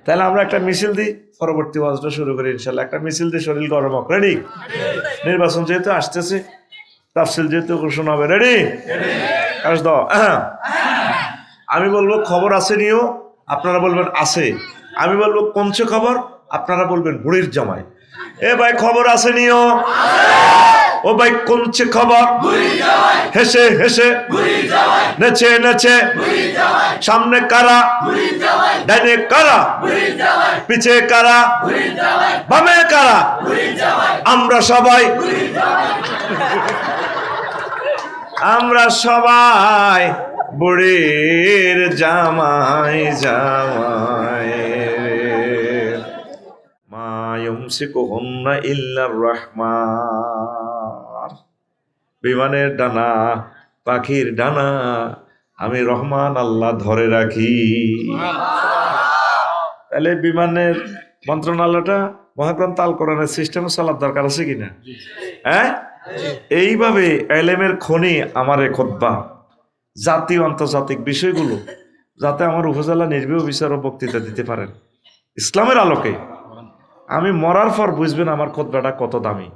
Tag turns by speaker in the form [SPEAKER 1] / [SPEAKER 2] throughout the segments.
[SPEAKER 1] তাহলে আমরা একটা মিছিল দিই, পরবর্তী ওয়াজটা শুরু করি ইনশাল্লাহ। একটা মিছিল দিয়ে শরীর গরম হোক। রেডি? নির্বাচন যেহেতু আসতেছে, তাফসিল যেহেতু ঘোষণা হবে, রেডি? কাজ দাও। আমি বলবো খবর আছে নিও, আপনারা বলবেন আছে। আমি বলবো কোনছে খবর, আপনারা বলবেন বুড়ির জামাই। এ ভাই খবর আছে নিও। ও ভাই কোনছে খবর? হেসে হেসে নেচে নেচে সামনে কারা, ডাইনে কারা, পিছে কারা, বামে কারা, আমরা সবাই, আমরা সবাই বুড়ির জামাই জামাই মা ইউমসিকুহুন্না ইল্লার রহমান। বিমানের ডানা, পাখির ডানা আমি রহমান আল্লাহ ধরে রাখি। তাহলে বিমানের মন্ত্রণালয়টা মহাগ্রন্থ আল কোরআনের সিস্টেমে চলার দরকার আছে কিনা? হ্যাঁ, এইভাবে এলেমের খনি আমারে খুতবা, জাতীয় আন্তর্জাতিক বিষয়গুলো যাতে আমার উপজেলা নির্বাহী অফিসারও বক্তৃতা দিতে পারেন ইসলামের আলোকে। আমি মরার পর বুঝবেন আমার খুতবাটা কত দামি।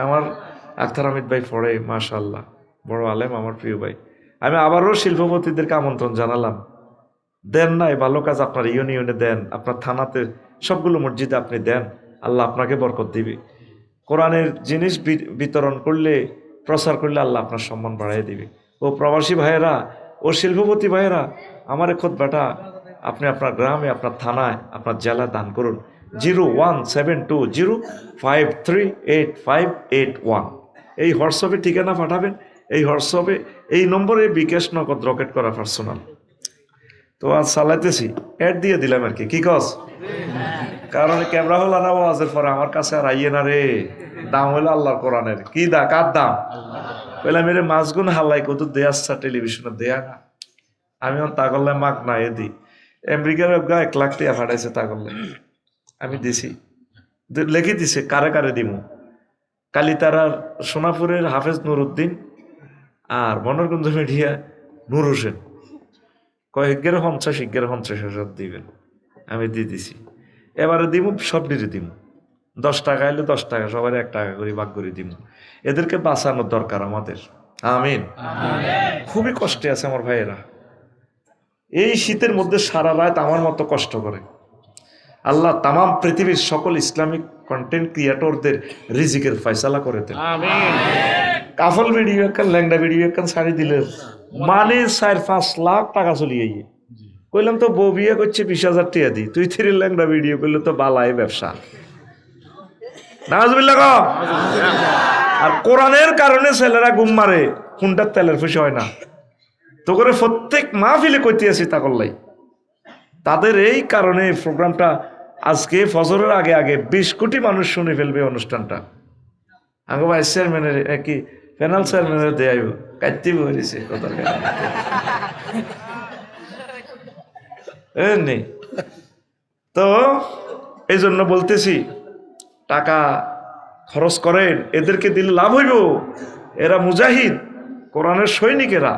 [SPEAKER 1] আমার আখতার হামিদ ভাই পড়ে, মাশাআল্লাহ, বড় আলেম, আমার প্রিয় ভাই। আমি আবারও শিল্পপতিদেরকে আমন্ত্রণ জানালাম, দেন না এই ভালো কাজ আপনার ইউনিয়নে দেন, আপনার থানাতে, সবগুলো মসজিদে আপনি দেন, আল্লাহ আপনাকে বরকত দিবে। কোরআনের জিনিস বিতরণ করলে, প্রচার করলে আল্লাহ আপনার সম্মান বাড়াই দিবে। ও প্রবাসী ভাইয়েরা, ও শিল্পপতি ভাইয়েরা, আমার খুতবাটা আপনি আপনার গ্রামে, আপনার থানায়, আপনার জেলায় দান করুন। 01720538581 এই হোয়াটসঅ্যাপে ঠিকানা পাঠাবেন। এই হোয়াটসঅ্যাপে এই নম্বরে বিকাশ নগদ রকেট করা পার্সোনাল। তো আজ চালাইতেছি, অ্যাড দিয়ে দিলাম আর কি, কি কস? কারণ ক্যামেরা হল না, ওয়াজের পরে আমার কাছে আর আইয়ে না রে। দাম হলো আল্লাহর কোরআনের। কি দা, কার দাম? বললাম মেরে মাছগুন হালাই কত দেয়া আসছে টেলিভিশনে দেয়া না। আমি তা করলে মাগ না এ দি আমেরিকার 1 লাখ টাকা ফাটাইছে, তা করলে আমি দিছি, লিখে দিছে কারে কারে দিমু। কালিতারার সোনাপুরের হাফেজ নুরুদ্দিন আর মনোরগঞ্জ মিডিয়া নূর হোসেন কয়েকের 50,000 দিবেন। আমি দিয়ে দিছি। এবারে দিমু, সব দিয়ে দিমু। 10 টাকা এলে 10 টাকা, সবাই 1 টাকা করে ভাগ করে দিমু। এদেরকে বাঁচানোর দরকার আমাদের। আমিন। খুবই কষ্টে আছে আমার ভাইয়েরা। এই শীতের মধ্যে সারা রাত আমার মতো কষ্ট করে। আল্লাহ তামাম পৃথিবীর সকল ইসলামিক কন্টেন্ট ক্রিয়েটরদের রিজিকের ফয়সালা করে দেন। কাফল ভিডিও একখান, ল্যাংডা ভিডিও একখান ছাড়ি দিলে মানে 4-5 লাখ টাকা চলিয়ে গিয়ে। কইলাম তো বউ বিয়ে করছে 20,000 টাকা দি, তুই 3 ল্যাংডা ভিডিও করলে তো বালাই ব্যবসা। নাউজুবিল্লাহ ক। আর কোরআনের কারণে ছেলেরা গুম মারে, কোনটার তেলের পয়সা হয় না। তো করে প্রত্যেক মাহফিলে কইতে আছি তা করলাই। তাদের এই কারণে প্রোগ্রামটা আজকে ফজরের আগে আগে 20 কোটি মানুষ শুনে ফেলবে অনুষ্ঠানটা। আগে ভাইস চেয়ারম্যানের কি প্যানেল চেয়ারম্যানের দেয়াইব কাটতে বলেছে কথা নেই। তো এই জন্য বলতেছি, টাকা খরচ করেন, এদেরকে দিলে লাভ হইব। এরা মুজাহিদ, কোরআনের সৈনিকেরা।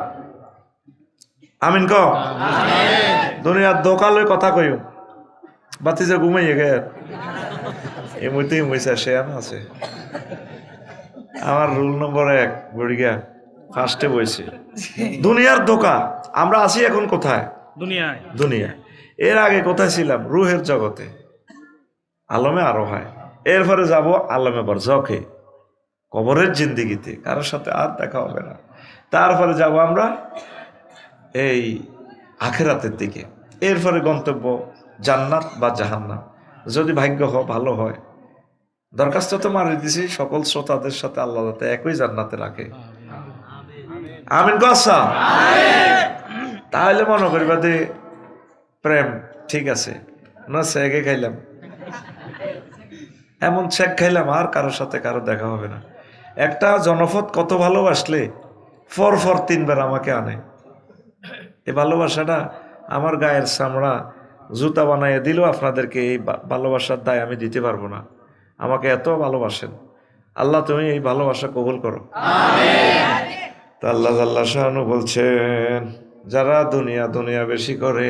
[SPEAKER 1] আমিন ক। দুনিয়ার দোকালে কথা কইও, বাতি যে ঘুমাইয়ে গে এমনিতেই ঘুমাইছে, সে আছে। আমার রুল নম্বর 1 বড়িয়া ফার্স্টে বইছে দুনিয়ার ধোকা। আমরা আছি এখন কোথায়? দুনিয়ায়। এর আগে কোথায় ছিলাম? রুহের জগতে, আলমে আরো হয়। এরপরে যাব আলমে বরজখে, কবরের জিন্দিগিতে, কারোর সাথে আর দেখা হবে না। তারপরে যাব আমরা এই আখেরাতের দিকে। এরপরে গন্তব্য জান্নাত বা জাহান্নাম, যদি ভাগ্য ভালো হয়। দরখাস্ত তো মারি দিছি সকল শ্রোতাদের সাথে, আল্লাহ যাতে একই জান্নাতে রাখে। আমিন কসা। তাহলে মনে করিবা যে প্রেম ঠিক আছে না, সেগে খাইলাম, এমন শেখ খাইলাম আর কারোর সাথে কারো দেখা হবে না। একটা জনপদ কত ভালোবাসলে ফর 3 বার আমাকে আনে। এই ভালোবাসাটা আমার গায়ের চামড়া জুতা বানাইয়ে দিলেও আপনাদেরকে এই ভালোবাসার দায় আমি দিতে পারবো না। আমাকে এত ভালোবাসেন আল্লাহ, তুমি এই ভালোবাসা কবুল করো। তা আল্লাহ শানু বলছেন, যারা দুনিয়া বেশি করে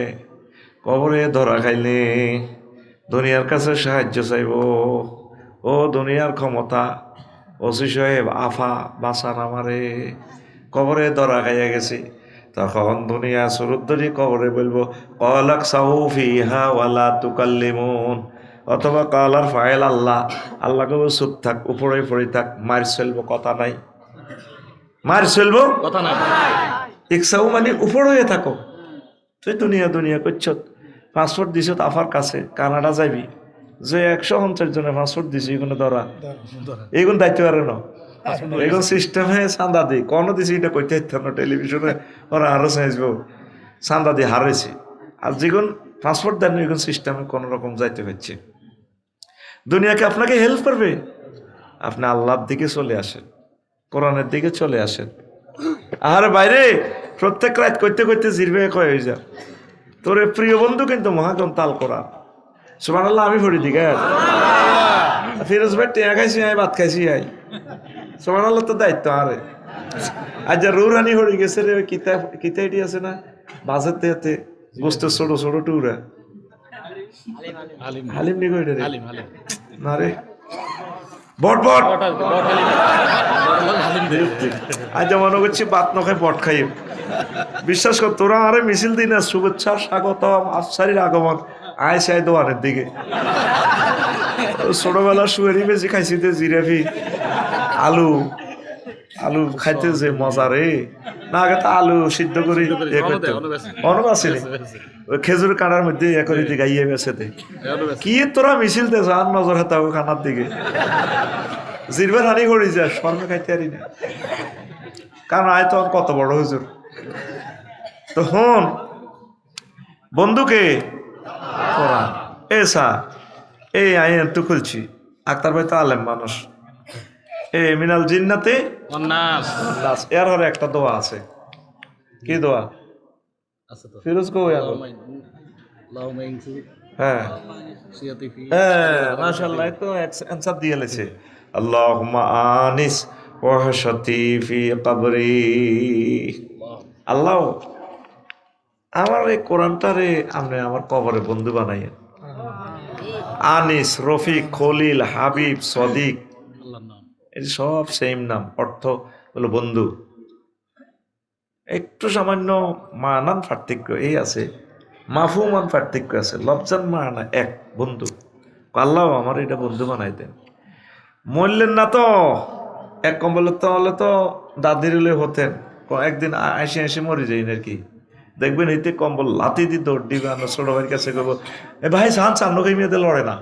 [SPEAKER 1] কবরে ধরা খাইলে দুনিয়ার কাছে সাহায্য চাইব। ও দুনিয়ার ক্ষমতা, ওসি সাহেব আফা বাঁচান আমারে, কবরে ধরা খাইয়া গেছি। তখন দুনিয়া সুরুদ্দরি কবরে বলবো কলাক সাউফিহা ওয়ালা তুকাল্লিমুন, অথবা কালার ফাইল আল্লাহ, আল্লাহ কব চুপ থাক, উপরে পড়ে থাক, মার চলবো কথা নাই, মার চলবো কথা নাই। ইকসাউ মানে উপর হয়ে থাকো, তুই দুনিয়া দুনিয়া করছ। পাসপোর্ট দিছ আফার কাছে, কানাডা যাবি, যে 150 জনের পাসপোর্ট দিছি, এগুলো ধরা এইগুলো দায়িত্ব পারে না, এগুলো সিস্টেমে চান্দা দিই কোনো দিছি, এটা করতে হইতে না, টেলিভিশনে ওরা আরো চাইব চান্দা দিয়ে হারাইছে। আর যেগুলো পাসপোর্ট দেন এগুলো সিস্টেমে কোনো রকম যাইতে হচ্ছে। দুনিয়াকে আপনাকে হেল্প করবে, আপনি আল্লাহর দিকে চলে আসেন, কোরআনের দিকে চলে আসেন। আর বাইরে প্রত্যেক রাত করতে করতে জিরবে কয় হয়ে যা, তোর প্রিয় বন্ধু কিন্তু মহাগম তাল করা। সুবহানাল্লাহ, আমি পড়ি দিকে ফিরোজ ভাই টেয়া খাইছি, আয় ভাত খাইছি, আয় সুবহানাল্লাহ, তো দায়িত্ব। আরে আজ যা রুরানি হয়ে গেছে রে, কিতা এটি আছে না বাজার দেয়াতে গোস্ত ছোট ছোট টুরা হালিম নি কইটা রে না রে বট বট আজ মনে করছি বাত নখায় বট খাই। বিশ্বাস কর, তোরা আরে মিছিল দিন, শুভেচ্ছা স্বাগতম আফসারির আগমন, আয় সাই দোয়ানের দিকে। ছোটবেলা শুয়েরি বেশি খাইছি, জিরাফি আলু আলু খাইতে যে মজা রে, না আগে তো আলু সিদ্ধ করে অনেক আছে ওই খেজুর কাঁড়ার মধ্যে ইয়ে করে গাইয়ে বেছে দে। কি তোরা মিছিল দে আর নজর হাতে খানার দিকে জিরবার হানি করি যা শর্মে খাইতে পারি না, কারণ আয় তো কত বড় হুজুর। তো হন বন্ধুকে কোরআন এসা এই আইন তো খুলছি, আক্তার ভাই তো আলেম মানুষ, এ মিনাল জিন্নাতে এর হরে একটা দোয়া আছে। কি দোয়া? ফিরোজ কো হ্যাঁ মাশাআল্লাহ, তো অ্যানসার দিয়ে লেছে। আল্লাহুম্মা আনিস ওয়াহশাতি ফি কবরি। আল্লাহ আমার এই কোরআনটারে আপনি আমার কবরে বন্ধু বানাইয়েন। আনিস, রফিক, খলিল, হাবিব, সদিক, এই সব সেম নাম, অর্থ হলো বন্ধু। একটু সামান্য মানান পার্থক্য এই আছে, মাফহুমান পার্থক্য আছে, লফজান মানা এক, বন্ধু। আল্লাহ আমার এটা বন্ধু বানাই দেন। মরলেন না তো এক কম্বল, তাহলে তো দাদির হতেন, একদিন আইসে আইসে মরে যাই আর কি। দেখবেন এতে কম্বল লাতি দিয়ে দৌড় দিবে, আমরা ছোট ভাইয়ের কাছে করবো, এ ভাই সান চান্নকে মেয়েদের লড়ে না,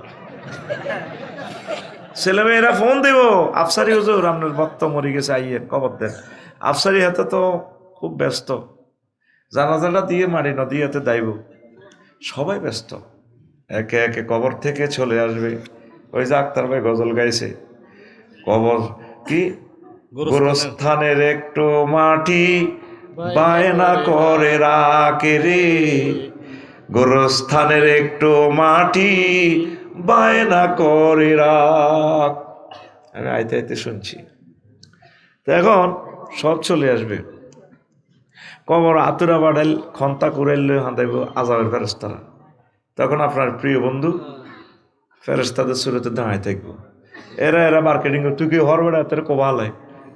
[SPEAKER 1] ছেলেমেয়েরা ফোন দেব আফসারি হুজুর আপনার বক্ত মরে গেছে, আইয়েন কবর দেন। আফসারি হাতে তো খুব ব্যস্ত, জানাজাটা দিয়ে মারি নদী হাতে দাইব, সবাই ব্যস্ত, একে একে কবর থেকে চলে আসবে। ওই যে আক্তার ভাই গজল গাইছে, কবর কি গোরস্থানের একটু মাটি বায়না করে রাখে রে, গোরস্থানের একটু মাটি বায়না করে রাখ। আমি আইতে আইতে শুনছি। তো এখন সব চলে আসবে, কবর আতুরা বাড়াইল খন্তা কুড়াইলে হাঁদাইব আজাবের ফেরেস্তারা। তখন আপনার প্রিয় বন্ধু ফেরেস্তাদের সুরতে দাঁড়ায় থাকবো। এরা মার্কেটিং, তুই কি হর বেড়া তোর কোবালাই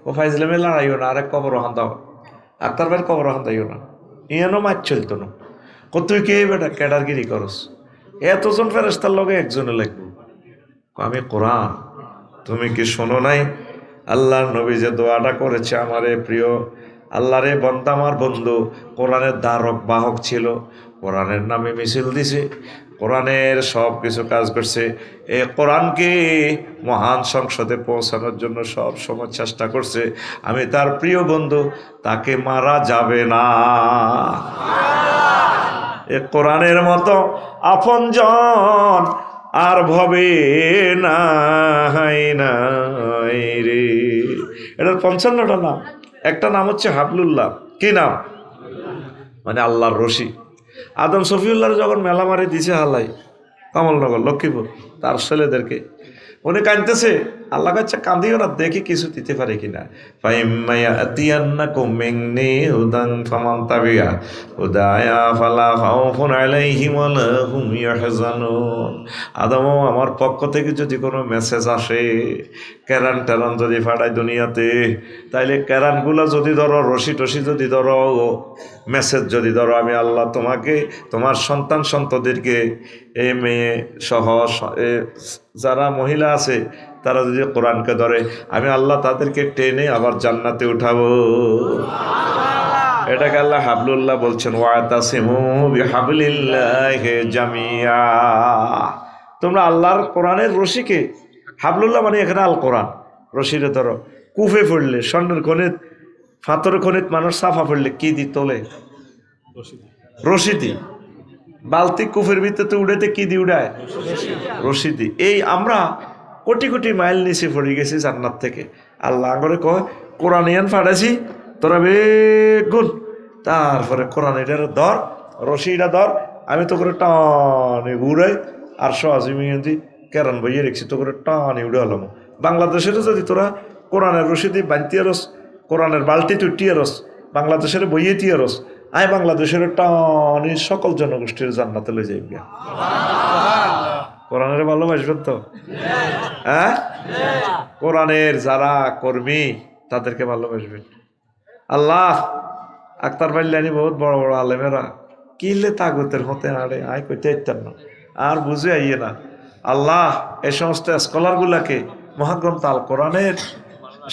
[SPEAKER 1] ও ফাইজলামে লড়াইও না, আরেক কবর হাঁদাও, আক্তার ভাইয়ের কবর হাঁদাইও না, ইয়ানো মাছ চলতো না। তুই কে বেটা ক্যাডারগিরি করস, এতজন ফেরেস্তার লগে একজনে লাগবো। আমি কোরআন, তুমি কি শোনো নাই আল্লাহর নবী যে দোয়াটা করেছে, আমারে প্রিয় আল্লাহরে বন্দা, আমার বন্ধু কোরআনের ধারক বাহক ছিল, কোরআনের নামে মিছিল দিছে, কোরআনের সব কিছু কাজ করছে, এই কোরআনকে মহান সংসদে পৌঁছানোর জন্য সব সময় চেষ্টা করছে। আমি তার প্রিয় বন্ধু, তাকে মারা যাবে না। এ কোরআনের মতো আপনজন আর ভবে নাই নাই রে। এটার 55টা নাম, একটা নাম হচ্ছে হাবলুল্লাহ। কি নাম? মানে আল্লাহর রশি। আদম শফিউল্লাহ যখন মেলা মারি দিছে হালাই কমলনগর লক্ষ্মীপুর তার ছেলেদেরকে, উনি কাঁদতেছে, আল্লাহ কাছে কাঁদিও না, দেখি কিছু দিতে পারে কিনা। ফাইম্মা ইয়াতিয়ান্নাকুম মিন্নি হুদান ফামান তাবিয়া হুদায়া ফালা খাউফুন আলাইহিম ওয়ালা হুম ইয়াহজানুন। আদম, আমার পক্ষ থেকে যদি কোনো মেসেজ আসে, কেরান টেরান যদি ফাটায় দুনিয়াতে, তাইলে কেরানগুলো যদি ধরো, রশি টসি যদি ধরো, মেসেজ যদি ধরো, আমি আল্লাহ তোমাকে, তোমার সন্তান সন্ততিদেরকে, এই মেয়ে সহ যারা মহিলা আছে তারা যদি কোরআনকে ধরে, আমি আল্লাহ তাদেরকে টেনে আবার জান্নাতে উঠাবো। এটাকে আল্লাহ হাবলুল্লাহ বলছেন, ওয়াতাসিমু বিহাবলিল্লাহি জামিয়া। তোমরা আল্লাহর কোরআনের রশিকে, হাবলুল্লাহ মানে এখানে আল কোরআন, রশিরে ধরো। কুফে পড়লে, স্বর্ণের খনিত, পাথরের খনিত মানুষ সাফা পড়লে কি দি তোলে? রশি দি। বালতি কুফের ভিতরে উড়াইতে কি দি উড়ায়? রশি দি। এই আমরা কোটি কোটি মাইল নিচে পড়ে গেছি জান্নাত থেকে। আল্লাহ করে কয়, কোরআন ইয়ান ফাটাইছি তোরা বেগুন, তারপরে কোরআন এটার ধর, রশিটা ধর, আমি তো করে টানে উড়াই, আর সহজে কেরান বইয়ে রেখছি তো করে টানে উড়ে হলাম। বাংলাদেশের যদি তোরা কোরআনের রশি দিয়ে বানতে রস, কোরআনের বালতি তুই টিয়ারস, বাংলাদেশের বইয়ে টিয়ারস, আয় বাংলাদেশের টানি সকল জনগোষ্ঠীর জান্নাতে লই যাই গিয়া। কোরআনের ভালোবাসবেন তো? হ্যাঁ, কোরআনের যারা কর্মী তাদেরকে ভালোবাসবেন। আল্লাহ আক্তার বাল্লানি বহুত বড় বড় আলেমেরা কিলে তাগতের হতে আড়ে আয় কইতে ইত্যার না, আর বুঝে আইয়ে না। আল্লাহ এই সমস্ত স্কলার গুলাকে মহাগ্রন্থ আল কোরআনের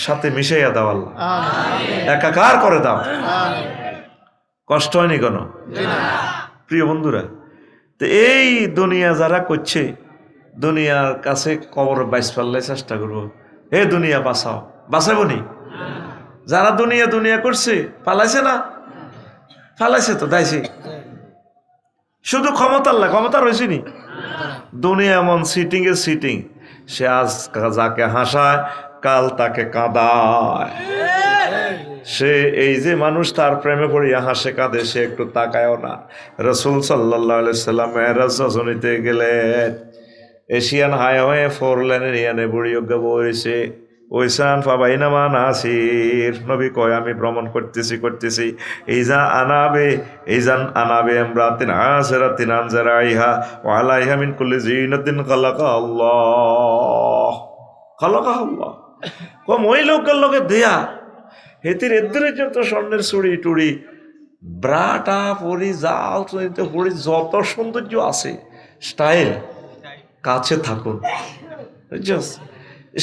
[SPEAKER 1] সাথে মিশাইয়া দাও, আল্লাহ একাকার করে দাও। কষ্ট হয়নি কেন প্রিয় বন্ধুরা? তো এই দুনিয়া যারা করছে, দুনিয়ার কাছে কবর বাইশ পাল্লে চেষ্টা করবো, হে দুনিয়া বাঁচাও, বাঁচাবো নি? যারা দুনিয়া দুনিয়া করছে পালাইছে না? ফালাইছে তো, দাইছে। শুধু ক্ষমতার লা, ক্ষমতা রয়েছে নি? দুনিয়া এমন সিটিং এর সিটিং, সে আজ যাকে হাসায় কাল তাকে কাঁদায়। সে এই যে মানুষ তার প্রেমে পড়িয়া হাসে কাঁদে, সে একটু তাকায়ও না। রাসূল সাল্লাল্লাহু আলাইহি সাল্লাম মেরাজ রজনীতে গেলেন, এশিয়ান হাইওয়ে 4 লেনের ইয়ানে বুড়ি অজ্ঞা বইছে, ওইসান ফাবাইনামা নাসির, নবী কয় আমি ভ্রমণ করতেছি, এইজান আনাবে আমরাতিন আসরাতিন আনজারাইহা ওয়া আলাইহা মিন কুল্লি জিনাতিন খালাকা আল্লাহ। কম ওই লোকের লোকে দেয়া হেতির এদের যত স্বর্ণের চুড়ি টুড়ি ব্রাটা পরি, জাল পরি, যত সৌন্দর্য আছে, স্টাইল, কাছে থাকুন,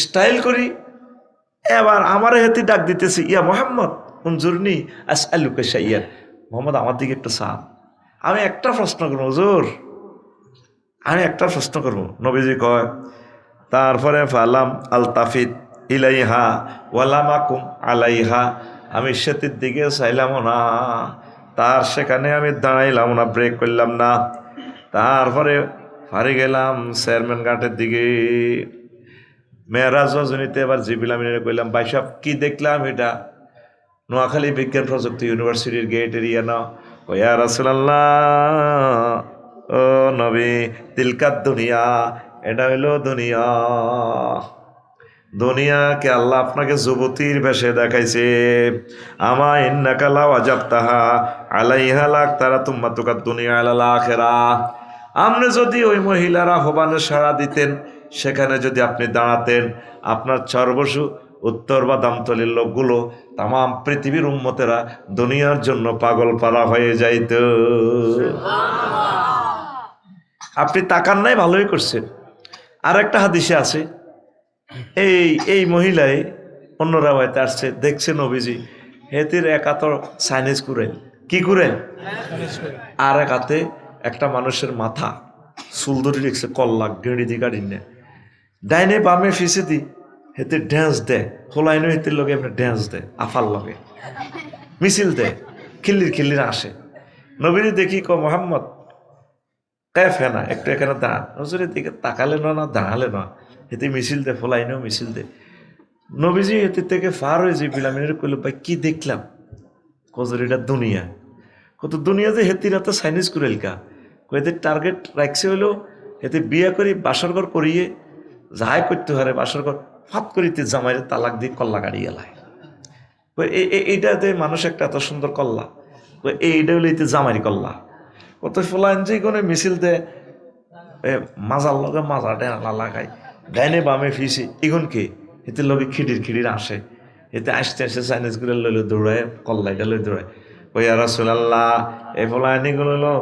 [SPEAKER 1] স্টাইল করি। এবার আমার হেতি ডাক দিতেছি, ইয়া মোহাম্মদ উনজুরনি আসআলুকা শাইয়ান, মোহাম্মদ আমার দিকে একটু চা। আমি একটা প্রশ্ন করবো হুজুর, আমি একটা প্রশ্ন করবো। নবীজি কয়, তারপরে ফালাম আলতাফিত ইলাইহা ওয়ালামাকুম আলাইহা, আমি সেতির দিকে চাইলাম না, তার সেখানে আমি দাঁড়াইলাম না, ব্রেক করলাম না। তারপরে ফারি গেলাম চেয়ারম্যান ঘাটের দিকে। মেয়েরাজ রজনীতে এবার জিবিল আমিনের কইলাম, ভাই সাহেব কি দেখলাম এটা? নোয়াখালী বিজ্ঞান প্রযুক্তি ইউনিভার্সিটির গেট এরিয়া না। ইয়া রাসূলুল্লাহ, ও নবী, তিলকাত দুনিয়া, এটা হইলো দুনিয়া। দুনিয়াকে আল্লাহ আপনাকে যুবতীর বেশে দেখাইছে। আমা ইন্নাকা লাও আজাবতাহা আলাইহা লাক তারা তুম্মা তুকাদ দুনিয়া আলাল আখিরাহ। আপনি যদি ওই মহিলারা আহ্বানে সাড়া দিতেন, সেখানে যদি আপনি দাঁড়াতেন, আপনার সর্বস্ব উত্তর বা দামতলির লোকগুলো, তাম পৃথিবীর উম্মতেরা দুনিয়ার জন্য পাগল পারা হয়ে যাইত। আপনি তাকান নাই, ভালোই করছেন। আর একটা হাদিসে আছে, এই মহিলাই অন্যরা হয়তো আসছে, দেখছে নবীজি হেতির এক হাতে চাইনিজ কুড়েন, কি কুড়েন, আর এক হাতে একটা মানুষের মাথা চুল ধরে রেখেছে, কল্লা গেঁড়ি দি গাড়ি নে, ডাইনে বামে ফিসে দি হেতে ড্যান্স দেয়, হোলাইনো হেতির লগে এমনি ড্যান্স দেয়, আফার লগে মিছিল দেয়, খিল্লির আসে। নবীজি দেখি ক মোহাম্মদ কায় ফেনা একটু এখানে দাঁড়ান। নজরের দিকে তাকালে না দাঁড়ালে না, হেতে মিছিল দে, ফোলাইনো মিছিল দে। নবীজি হেতির থেকে ফার হয়ে যে বিলামিনের কইল, ভাই কি দেখলাম? কজর এটা দুনিয়া। কত দুনিয়া যে হেতির হাতে চাইনিজ কুড়েলকা, এদের টার্গেট রাখছে হইলো হেতে বিয়ে করি বাসরঘর করিয়ে যাহাই করতে হারে বাসর ঘর ফাত করিতে জামাইয়ের তালাক দিয়ে কল্লা গাড়ি এলায়। এইটাতে মানুষ একটা এত সুন্দর কল্লা, এইটা হলে জামাইয়ের কল্লা। কত ফলাইন যে কোনো মিছিল দে মাজার লগে মাজা ডেনা লাগাই গাইনে বামে ফিসি এগুন কে এতে লগে খিড়ির আসে, এতে আসতে আসতে চাইনিজ গুলো লইলে দৌড়ায়, কল্লা এটা লই দৌড়ায়। ওই রাসূলুল্লাহ এই ফলাইনি গুলো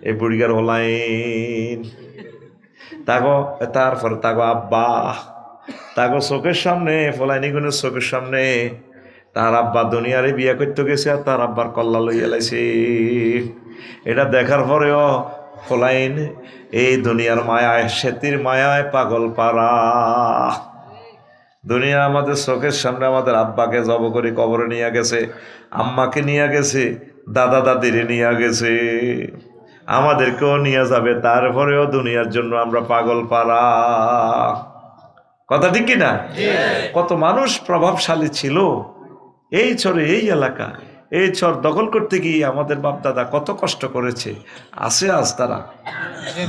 [SPEAKER 1] এই বুড়িগার হলাইন তারপরে তাগো আব্বা, তাগো চোখের সামনে ফলাইনি গুনের চোখের সামনে তার আব্বা দুনিয়ারে বিয়ে করতে গেছে আর তার আব্বার কল্লা লইয়া লাইছে। এটা দেখার পরেও ফলাইন এই দুনিয়ার মায়ায়, সেতির মায়ায় পাগল পারা। দুনিয়া আমাদের চোখের সামনে আমাদের আব্বাকে জব করে কবরে নিয়ে গেছে, আম্মাকে নিয়ে গেছে, দাদা দাদিরে নিয়ে গেছে, আমাদেরকেও নিয়ে যাবে। তারপরেও দুনিয়ার জন্য আমরা পাগল পারা। কথা ঠিক কিনা? কত মানুষ প্রভাবশালী ছিল এই চরে, এই এলাকা। এই চর দখল করতে গিয়ে আমাদের বাপ দাদা কত কষ্ট করেছে, আছে আজ তারা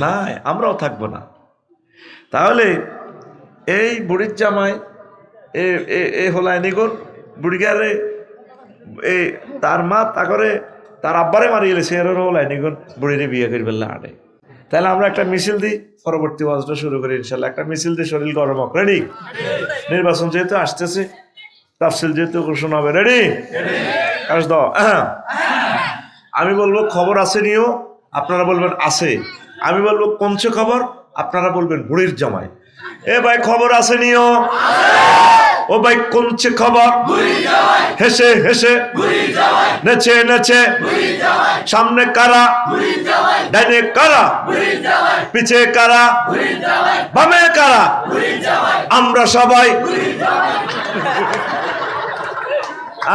[SPEAKER 1] নাই, আমরাও থাকবো না। তাহলে এই বুড়ির জামাই এ হলাইনিগর বুড়িগারে তার মা তাকরে তার আব্বারে মারিয়ে গেছে, এর হলাইনিগর বুড়িরে বিয়ে করে ফেললে আড়ে। তাহলে আমরা একটা মিছিল দিই, পরবর্তী ওয়াজটা শুরু করি ইনশাল্লাহ। একটা মিছিল দিয়ে শরীর গরম হোক। রেডি? নির্বাচন যেহেতু আসতেছে, তাফসিল যেহেতু ঘোষণা হবে, রেডি? আস দাও। আমি বলবো খবর আছে নিও, আপনারা বলবেন আছে। আমি বলবো কোনছে খবর, আপনারা বলবেন বুড়ির জামাই। এ ভাই খবর আছে নিও, ও ভাই কোনছে খবর, হেসে হেসে নেচে নেচে, সামনে কারা, ডাইনে কারা, পিছে কারা, বামে কারা, আমরা সবাই,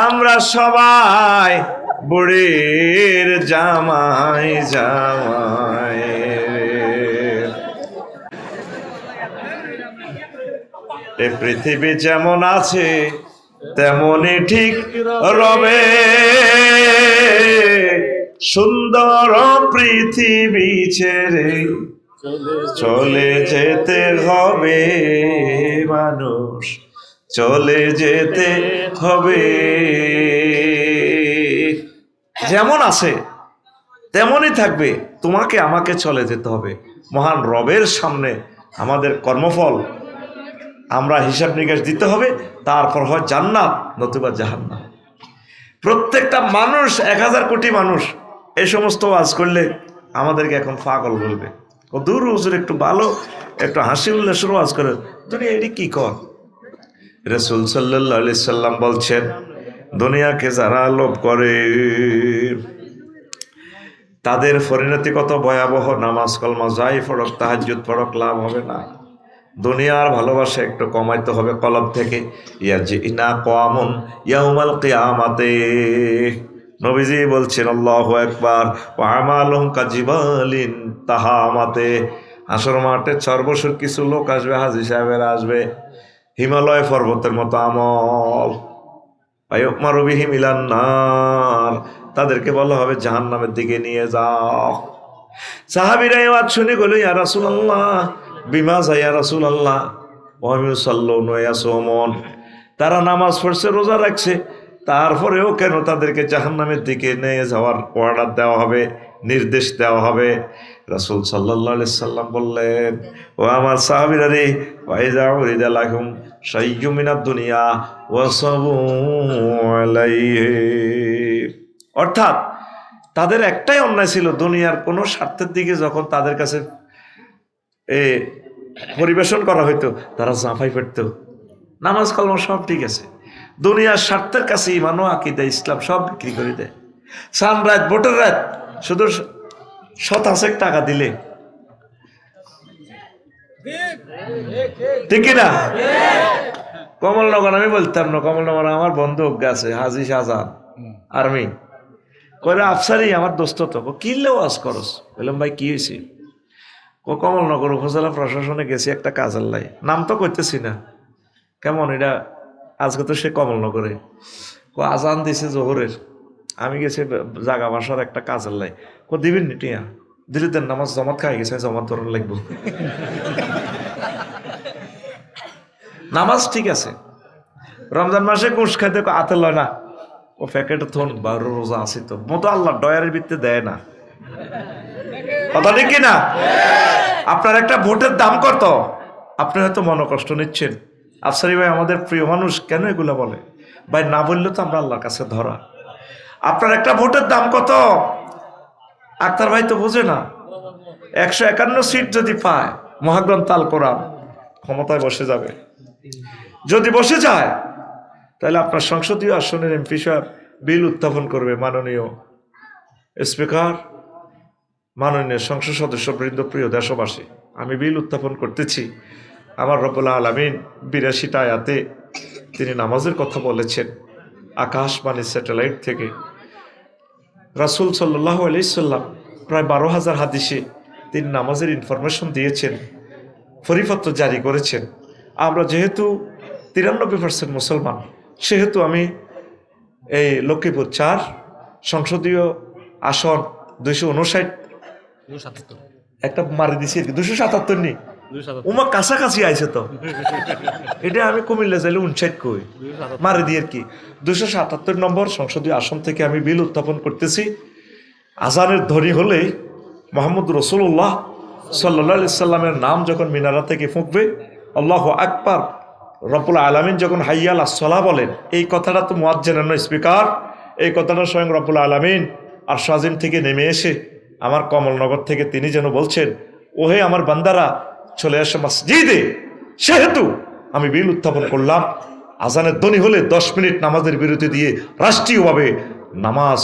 [SPEAKER 1] আমরা সবাই বুড়ির জামাই জামাই। এ পৃথিবী যেমন আছে তেমনই ঠিক রবে, সুন্দর পৃথিবী ছেড়ে চলে যেতে হবে মানুষ, চলে যেতে হবে। যেমন আছে তেমনই থাকবে, তোমাকে আমাকে চলে যেতে হবে। মহান রবের সামনে আমাদের কর্মফল আমরা হিসাব নিকাশ দিতে হবে, তারপর হয় জান্নাত নতুবা জাহান্নাম। প্রত্যেকটা মানুষ, 1000 কোটি মানুষ এই সমস্ত ওয়াজ করলে আমাদেরকে এখন পাগল বলবে। ও দূর হুজুর, একটু ভালো একটু হাসি উল্লাসের ওয়াজ করে দুনিয়া এটি কি কর। রাসূল সাল্লাল্লাহু আলাইহি সাল্লাম বলছেন, দুনিয়াকে যারা লোভ করে তাদের পরিণতি কত ভয়াবহ। নামাজ কলমা যাই পড়ক, তাহাজ্জুদ পড়ক, লাভ হবে না। দুনিয়ার ভালোবাসা একটু কমাইতে হবে কলব থেকে। ইয়াজিনা কওয়ামুন ইয়াউমাল কিয়ামাতে, নবীজি বলছেন আল্লাহু আকবার, ওয়া আমালুহুম কাজিবালিন তাহামাতে। হাসর মাঠে সর্বসুর কিছু লোক আসবে, হাজী সাহেবেরা আসবে, হিমালয় পর্বতের মতো আমল। ফায়ুমারু বিহিম ইলান নার, তাদেরকে বলা হবে জাহান্নামের দিকে নিয়ে যাও। সাহাবীরা এই ওয়াজ শুনে বলল, ইয়া রাসূলুল্লাহ বিমাযা ইয়া রাসূলুল্লাহ ওয়া ইউসাল্লুনা ইয়াসুমুন। তারা নামাজ পড়ছে, রোজা রাখছে, তারপরেও কেন তাদেরকে জাহান্নামের দিকে নিয়ে যাওয়ার অর্ডার দেওয়া হবে, নির্দেশ দেওয়া হবে? রাসূল সাল্লাল্লাহু আলাইহি সাল্লাম বললেন, ও আমার সাহাবীরা রে, ওয়াইযা উরিদা লাহুম শাইয়্যুম মিনাদ দুনিয়া ওয়াসাবু আলাইহি। অর্থাৎ তাদের একটাই অন্যায় ছিল, দুনিয়ার কোনো স্বার্থের দিকে যখন তাদের কাছে পরিবেশন করা হইতো তারা জাফাই পড়ত। নামাজ কালমা সব ঠিক আছে, দুনিয়ার স্বার্থের কাছে ইমান ও আকীদা ইসলাম সব বিক্রি করে দেয়। সান রাত ভোটের রাত শুধু 100 টাকা দিলে, ঠিক না? কমলনগর আমি বলতাম না, কমলনগর আমার বন্ধু আছে হাজী শাহজাহান আর্মি করে আফসারি, আমার দোস্ত তো কিনলে ওয়াজ করস। বললাম ভাই কি হয়েছে? কমলনগর উপজেলা প্রশাসনে গেছি একটা কাজের লাই, নাম তো করতেছি না, কেমন এটা আজকে তো সে কমলনগরে আজান দিছে জোহরের, আমি গেছি জাগা বাসার একটা কাজের লাই, দিবেন নি টিয়া দিলে দেন, নামাজ জমাত খাই গেছে, জমাত ধরন লাগবো। নামাজ ঠিক আছে, রমজান মাসে ঘুষ খাইতে আতে লয় না, ও প্যাকেট থন বা রোজা আছে তো মতো আল্লাহ ডয়ারের ভিত্তিতে দেয় না, কথা ঠিক কিনা? আপনার একটা ভোটের দাম কত? আপনি হয়তো মনে কষ্ট নিচ্ছেন, আফসারি ভাই আমাদের প্রিয় মানুষ কেন এগুলো বলে? ভাই না বললে তো আমরা আল্লাহর কাছে ধরা। আপনার একটা ভোটের দাম কত? আক্তার ভাই তো বোঝে না। 151 সিট যদি পায়, মহাগ্রন্থ আল কোরআন, ক্ষমতায় বসে যাবে। যদি বসে যায় তাহলে আপনার সংসদীয় আসনের এমপি সাহেব বিল উত্থাপন করবে। মাননীয় স্পিকার, মাননীয় সংসদ সদস্য বৃন্দ, প্রিয় দেশবাসী, আমি বিল উত্থাপন করতেছি। আমার রব্বুল আলামিন 82টা আয়াতে তিনি নামাজের কথা বলেছেন। আকাশবাণী স্যাটেলাইট থেকে রাসূল সাল্লাল্লাহু আলাইহি সাল্লাম প্রায় 12,000 হাদিসে তিনি নামাজের ইনফরমেশন দিয়েছেন, পরিপত্র জারি করেছেন। আমরা যেহেতু 93% মুসলমান, সেহেতু আমি এই লক্ষ্মীপুর 4 সংসদীয় আসন 259 একটা মারি দিছি, 277 নি উমা কাছাকাছি আইছে তো, এটা আমি কুমিল্লা যাইলে 59 কই মারি দিয়ে কি 277 নম্বর সংসদীয় আসন থেকে আমি বিল উত্থাপন করতেছি। আজানের ধ্বনি হলে মোহাম্মদ রাসূলুল্লাহ সাল্লাল্লাহু আলাইহি সাল্লামের নাম যখন মিনারা থেকে ফুঁকবে, আল্লাহু আকবার, রব্বুল আলামিন যখন হাইয়া আলাস সালাহ বলেন, এই কথাটা তো মুয়াজ্জিনের নয় স্পিকার, এই কথাটা স্বয়ং রব্বুল আলামিন আর শাজিম থেকে নেমে এসে আমার কমলনগর থেকে তিনি যেন বলছেন, ওহে আমার বান্দারা চলে আসে মসজিদে। সেহেতু আমি বিল উত্থাপন করলাম, আজানের ধ্বনি হলে 10 মিনিট নামাজের বিরতি দিয়ে রাষ্ট্রীয়ভাবে নামাজ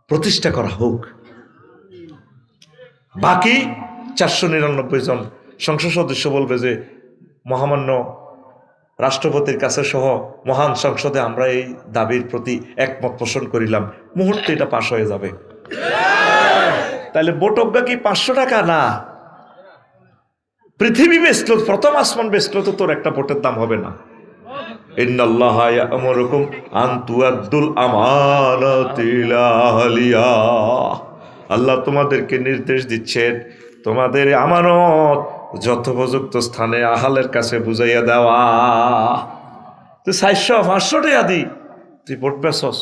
[SPEAKER 1] প্রতিষ্ঠা করা হোক। বাকি 499 জন সংসদ সদস্য বলবে যে মহামান্য রাষ্ট্রপতির কাছে সহ মহান সংসদে আমরা এই দাবির প্রতি একমত পোষণ করিলাম, মুহূর্তে এটা পাশ হয়ে যাবে। তাহলে ভোটজ্ঞা কি 500 টাকা না? পৃথিবী বেচলো, প্রথম আসমান বেচলো তো তোর একটা ভোটের দাম হবে না। ইন্নাল্লাহা ইয়া'মুরুকুম আন তুআদ্দুল আমানাতি ইলা আহলিহা, আল্লাহ তোমাদেরকে নির্দেশ দিচ্ছেন তোমাদের আমানত যথোপযুক্ত স্থানে আহালের কাছে বুঝাইয়া দেওয়া। তুই 400-500 টাকা দি তুই ভোট বেচস,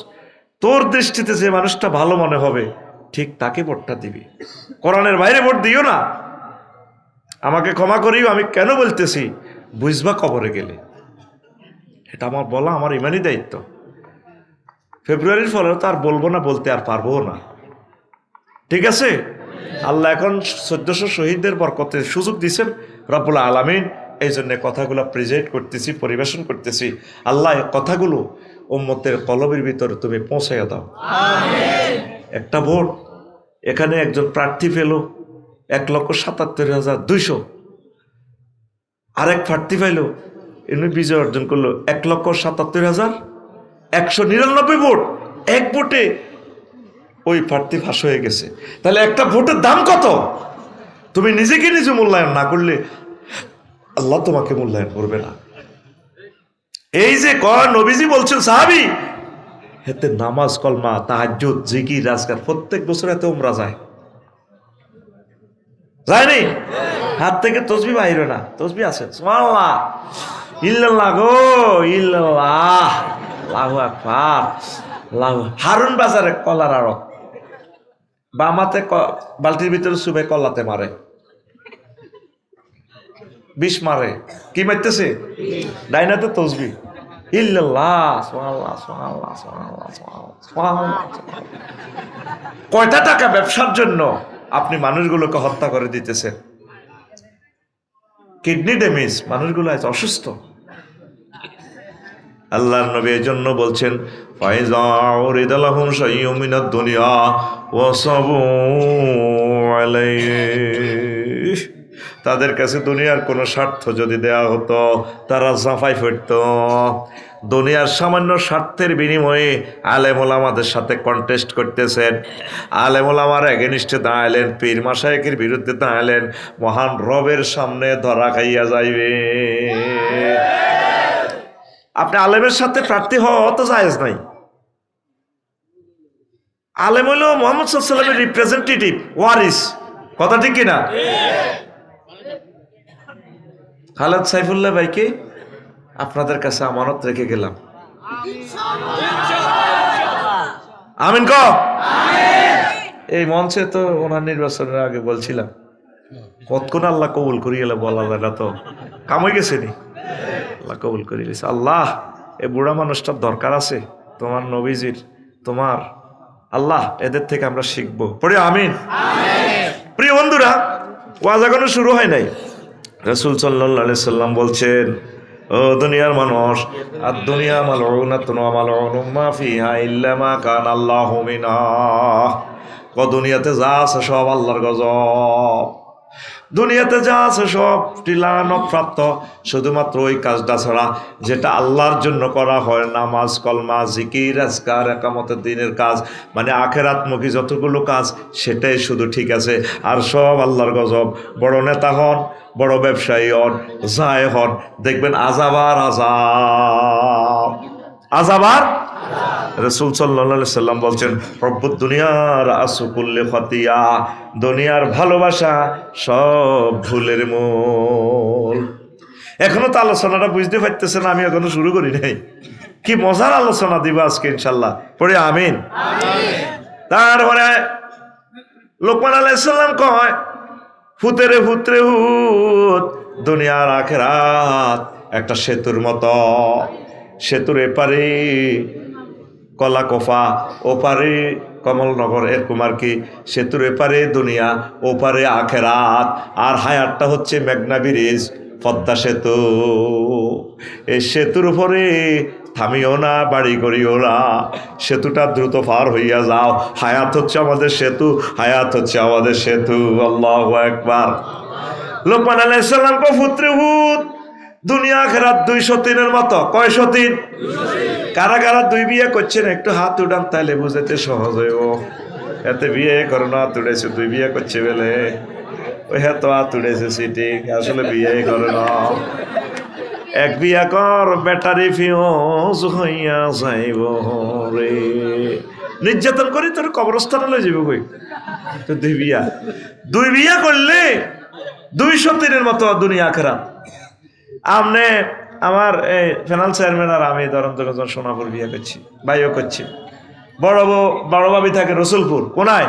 [SPEAKER 1] তোর দৃষ্টিতে যে মানুষটা ভালো মনে হবে ঠিক তাকে ভোটটা দিবি, কোরআনের বাইরে ভোট দিও না। আমাকে ক্ষমা করিও, আমি কেন বলতেছি বুঝবা কবরে গেলে, এটা আমার বলা আমার ইমানি দায়িত্ব। ফেব্রুয়ারির ফলে তো আর বলবো না, বলতে আর পারবো না, ঠিক আছে? আল্লাহ এখন 1400 শহীদদের বরকতে সুযোগ দিয়েছেন রব্বুল আলামিন, এই জন্য কথাগুলো প্রেজেন্ট করতেছি, পরিবেশন করতেছি। আল্লাহ কথাগুলো উম্মতের কলবের ভিতরে তুমি পৌঁছাইয়া দাও। একটা ভোট, এখানে একজন প্রার্থী পেল 1,77,200, আরেক প্রার্থী পাইল, এমনি বিজয় অর্জন করলো 1,77,199 ভোট। এক ভোটে ওই প্রার্থী ফাঁস হয়ে গেছে। তাহলে একটা ভোটের দাম কত? তুমি নিজেকে নিজে মূল্যায়ন না করলে আল্লাহ তোমাকে মূল্যায়ন করবে না। এই যে নবীজি বলছেন সাহাবী, এতে নামাজ, কলমা, তাহাজ্জুদ, জিকির, আজকার প্রত্যেক বছর এত উমরা যায়, যায়নি? হাত থেকে তসবি বাইরে না, তসবি আছে সুবহানাল্লাহ, ইল্লাল্লাহ গো ইল্লাল্লাহ, আল্লাহু আকবার, আল্লাহু। হারুন বাজারে কলার আড়ত, বামাতে বালতির ভিতরে সুবে কলাতে মারে, বিষ মারে, কি মারতেছে? ডাইনাতে তসবি, ইল্লাল্লাহ সুবহানাল্লাহ সুবহানাল্লাহ সুবহানাল্লাহ সুবহানাল্লাহ। কয়টা টাকা ব্যবসার জন্য আপনি মানুষগুলোকে হত্যা করে দিতেছেন? কিডনি ড্যামেজ, মানুষগুলো আজ অসুস্থ। আল্লাহর নবী এই জন্য বলছেন, ফাইজা উরিদা লাহুম শাইউম মিনাদ দুনিয়া ওয়াসাবু আলাইহি, তাদের কাছে দুনিয়ার কোনো স্বার্থ যদি দেয়া হতো তারা জাফাই ফেরত। দুনিয়ার সামান্য স্বার্থের বিনিময়ে আলেম ওলামাদের সাথে কন্টেস্ট করতেছেন, আলেম ওলামার এগেনিস্টে দাঁড়ালেন, পীর মাশায়েখের বিরুদ্ধে দাঁড়ালেন, মহান রবের সামনে ধরা খাইয়া যাইবে। আপনি আলেমের সাথে প্রার্থী হওয়া অত জায়েজ নাই। আলেম হইল মুহাম্মদ সাল্লাল্লাহু আলাইহি ওয়াসাল্লামের রিপ্রেজেন্টেটিভ, ওয়ারিস, কথা ঠিক কিনা? খালেদ সাইফুল্লাহ ভাইকে আপনাদের কাছে আমানত রেখে গেলাম। আমিন ক এই মঞ্চে তো ওনার নির্বাচনের আগে বলছিলাম কতক্ষণ আল্লাহ কবুল করি গেলে বলা যায় না, তো কামই গেছে নি, আল্লাহ কবুল করি গেছে। আল্লাহ এই বুড়া মানুষটার দরকার আছে তোমার নবীজির, তোমার আল্লাহ এদের থেকে আমরা শিখবো, পড়ি আমিন। প্রিয় বন্ধুরা, ওয়াজ এখনো শুরু হয় নাই। রাসূল সাল্লাল্লাহু আলাইহি সাল্লাম বলছেন, ও দুনিয়ার মানুষ, আর দুনিয়া মালউনাতুন ওয়া মালউনুম মা ফিহা ইল্লা মা কানা আল্লাহু মিনহা। দুনিয়াতে যা আছে সব আল্লাহর গজব, দুনিয়াতে যা আছে সব টিলানক প্রাপ্ত, শুধুমাত্র ওই কাজটা ছাড়া যেটা আল্লাহর জন্য করা হয়, নামাজ, কলমা, জিকির, আজকার, একামতের দিনের কাজ, মানে আখেরাতমুখী যতগুলো কাজ সেটাই শুধু ঠিক আছে, আর সব আল্লাহর গজব। বড় নেতা হন, বড় ব্যবসায়ী হন, যাই হন, দেখবেন আযাবার আযাব, আযাবার। রাসূল সাল্লাল্লাহু আলাইহি সাল্লাম বলছেন, রব্বুদ দুনিয়ার আসুকুল্লি খাতিয়া, দুনিয়ার ভালোবাসা সব ভুলের মূল। এখনো তো আলোচনাটা বুঝতে পারতেছেন, আমি এখনো শুরু করি নাই। কি মজার আলোচনা দিব আজকে ইনশাল্লাহ, পড়ে আমিন। তারপরে লোকমান আলাইহিস সালাম কয়, হুতেরে হুতরে হুত, দুনিয়ার আখিরাত একটা সেতুর মতো, সেতুর এপারে কলা কফা, ওপারে কমলনগর, এরকম আর কি। সেতুর এপারে দুনিয়া, ওপারে আখেরাত, আর হায়াতটা হচ্ছে মেঘনা ব্রিজ, পদ্মা সেতু। এই সেতুর উপরে থামিও না, বাড়ি করিও না, সেতুটা দ্রুত পার হইয়া যাও। হায়াত হচ্ছে আমাদের সেতু, হায়াত হচ্ছে আমাদের সেতু। আল্লাহু আকবার। লোকমান আলাইহিস সালাম কো পুত্রে হুত, দুনিয়া আখিরাত 203-এর মতো। কয়শো তিন? কারা কারা দুই বিয়ে করছেন একটু হাত উঠান, তাহলে বুঝাতে সহজ হইব। এতে বিয়ে করো না, হাত উঠেছে, দুই বিয়ে করছে বেলে ওই হাত হাত উঠেছে সিটি, আসলে বিয়ে করে না। এক বিয়া কর, ব্যাটারি ফিউজ হইয়া যাইব রে, নির্যাতন করি তোর কবরস্থানে লই যাবো কই। তো দুই বিয়া করলে 203-এর মতো দুনিয়া আখিরাত। আমনে আমার এই ফেনাল চেয়ারম্যান আর আমি ধরেন যখন সোনাপুর বিয়ে করছি, ভাইও করছি, বড় ভাবি থাকে রসুলপুর, কোনায়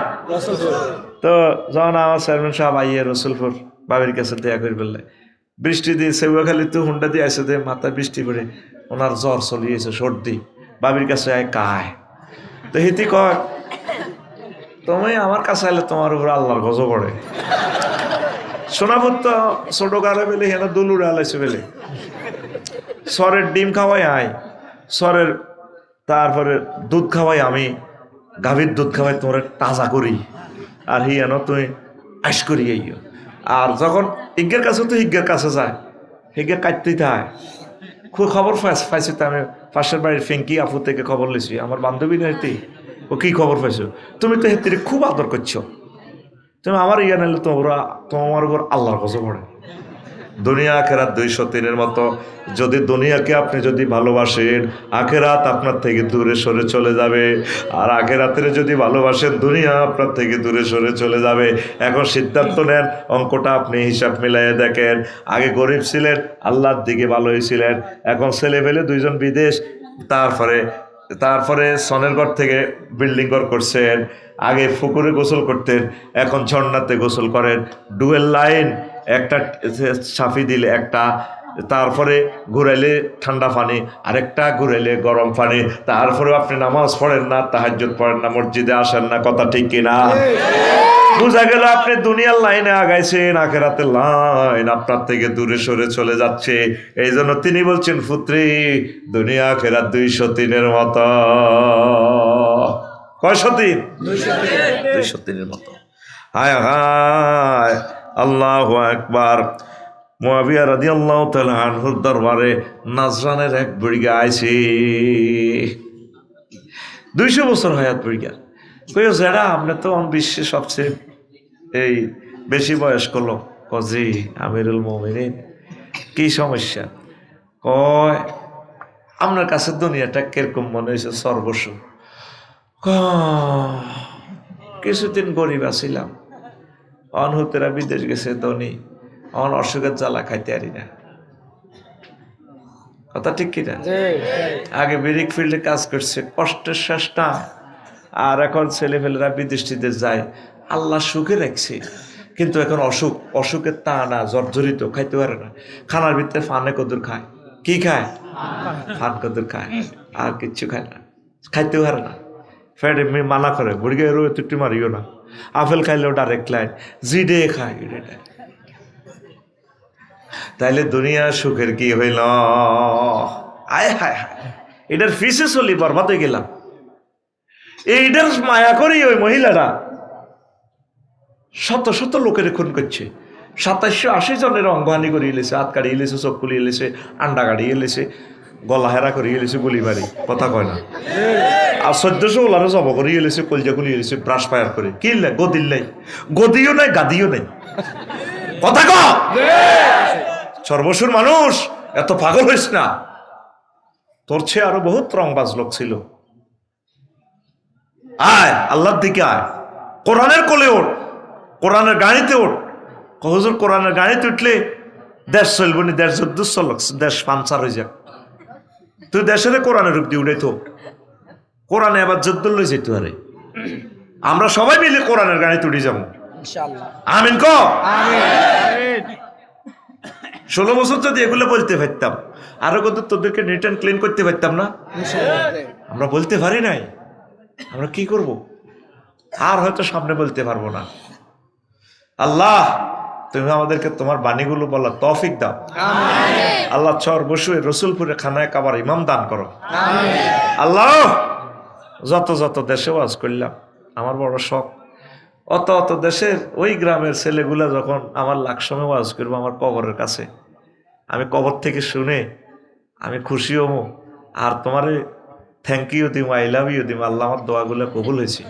[SPEAKER 1] তো যখন আমার চেয়ারম্যান সাহেব আইয়ে রসুলপুর ভাবির কাছে দেয়া করে বললে, বৃষ্টি দিয়ে সেগুয়াখালি তো হুন্ডা দিয়ে আসে, মাথায় বৃষ্টি পড়ে ওনার জ্বর চলিয়েছে, সর্দি, ভাবির কাছে আয় কায়। তো হিতি কয়, তুমি আমার কাছে আইলে তোমার উপর আল্লাহর গজব পড়ে। সোনাপুর তো ছোট গালে বেলে হেন দুলুরে আলাইছে বেলে, সরের ডিম খাওয়াই আয়, সরের তারপরে দুধ খাওয়াই আমি, গাভীর দুধ খাওয়াই তোমার তাজা করি, আর হিয়ানো তুমি আইস করি আইও। আর যখন ইজ্ঞের কাছে তো হিজ্ঞের কাছে যায়, হিজ্ঞের কাটতেই থাকে। খুব খবর পাইছি তো আমি পাশের বাড়ির ফেঙ্কি আপু থেকে খবর লইছি, আমার বান্ধবী নেতি, ও কি খবর পাইছো, তুমি তো হেতির খুব আদর করছো, তুমি আমার ইয়া নাইলে তোমার উপর আল্লাহর গজব পড়ে। দুনিয়া আখেরাত 203-এর মতো। যদি দুনিয়াকে আপনি যদি ভালোবাসেন, আখেরাত আপনার থেকে দূরে সরে চলে যাবে, আর আখেরাতের যদি ভালোবাসেন, দুনিয়া আপনার থেকে দূরে সরে চলে যাবে। এখন সিদ্ধান্ত নেন, অঙ্কটা আপনি হিসাব মিলাইয়ে দেখেন। আগে গরিব ছিলেন, আল্লাহর দিকে ভালো হয়েছিলেন, এখন ছেলে পেলে 2জন বিদেশ, তারপরে সনের ঘর থেকে বিল্ডিং ঘর করছেন। আগে পুকুরে গোসল করতেন, এখন ঝর্ণাতে গোসল করেন। ডুয়েল লাইন, একটা সাফি দিলে একটা, তারপরে ঘুরাইলে ঠান্ডা পানি, আরেকটা ঘুরাইলে গরম পানি। তারপরেও আপনি নামাজ পড়েন না, তাহাজ্জুদ পড়েন না, মসজিদে আসেন না, কথা ঠিক কিনা? বুঝা গেল আপনি দুনিয়ার লাইনে আগাইছেন, আখেরাতের লাইন আপনার থেকে দূরে সরে চলে যাচ্ছে। এই জন্য তিনি বলছেন, পুত্রী, দুনিয়া আখেরাত 203-এর মতো। কয়শো তিন? 203-এর মতো। হায় হায়, আল্লাহু আকবার। মুআবিয়া রাদিয়াল্লাহু তাআলা আনহুর দরবারে নাজরানের এক বুড়িগা আইছে, 200 বছর হায়াত বুড়িগা। কইও যারা আপনি তো বিশ্বের সবচেয়ে এই বেশি বয়স্ক লোক। কজি আমিরুল মুমিনিন, কি সমস্যা? কয় আপনার কাছে দুনিয়াটা কিরকম মনে হয়েছে সর্বস্ব? কিছুদিন গরিব আছিলাম, অনহুতেরা বিদেশ গেছে ধনী, অন অসুখের জ্বালা খাইতে পারি না। কথা ঠিক কিনা? আগে ব্রিক ফিল্ডে কাজ করছে, কষ্টের শেষটা। আর এখন ছেলেপেলেরা বিদেশিদের যায়, আল্লাহ সুখে রাখছে, কিন্তু এখন অসুখের টানা জর্জরিত, খাইতে পারে না। খানার ভিতরে ফানে কদুর খায়, কি খায়? ফান কদুর খায়, আর কিচ্ছু খায় না, খাইতে পারে না। ফ্যাটে মানা করে, বুড়িকে রোয়ে তুটি মারিও না। আপেল খাইলেও ডাইরেক্ট লাইন, জিডে খায়। তাইলে দুনিয়া সুখের কি হইল? আয় হায় হায়, এটার ফিসে চলি বরবাদ হয়ে গেলাম। এইটার মায়া করেই ওই মহিলারা শত শত লোকের খুন করছে। 2780 জনের অঙ্গহানি করিয়ে এলেছে, হাত কাড়িয়ে এলেছে, চোখ কুলিয়ে এলেছে, আন্ডা কাড়িয়ে এলেছে, গলা হেরা করিয়ে এলেছে, গুলি মারি, কথা কয় না। আর 1400 ওলারে জব করিয়ে এলেছে, কলজা গুলিয়ে এলেছে, ব্রাশ ফায়ার করে। কি গদিল নাই, গদিও নাই, গাদিও নাই, কথা ক। সর্বসুর মানুষ, এত পাগল হইস না। তোর চেয়ে আরো বহুত রংবাজ লোক ছিল। আয় আল্লাহর দিকে আয়, কোরআনের কোলে ওঠ, কোরআনের গাড়িতে ওঠ। হুজুর কোরআনের গাড়িতে উঠলে দেশ চলব না, দেশ যুদ্ধ চলক, দেশ পাঞ্চার হয়ে যাক। তুই দেশের কোরআনের রূপ দিয়ে উঠাইতো, কোরআনে আবার যুদ্ধ লই যেতে পারে। আমরা সবাই মিলে কোরআনের গাড়িতে উঠে যাবো, আমিন ক। 16 বছর যদি এগুলো বলতে পারতাম, আরো কত তোদেরকে নিট অ্যান্ড ক্লিন করতে পারতাম না? আমরা বলতে পারি নাই, আমরা কি করব? আর হয়তো সামনে বলতে পারবো না। আল্লাহ, তুমি আমাদেরকে তোমার বাণীগুলো বলার তৌফিক দাও। আল্লাহ, চর বসে রসুলপুরে খানায় কাবার ইমাম দান করো। আল্লাহ, যত যত দেশে ওয়াজ করলাম, আমার বড় শখ, অত দেশের ওই গ্রামের ছেলেগুলা যখন আমার লাখ সময় ওয়াজ করবো আমার কবরের কাছে, আমি কবর থেকে শুনে আমি খুশি হবো, আর তোমারে থ্যাংক ইউ দিম, আই লাভ ইউ দিম। আল্লাহ, আমার দোয়াগুলো কবুল হয়েছে।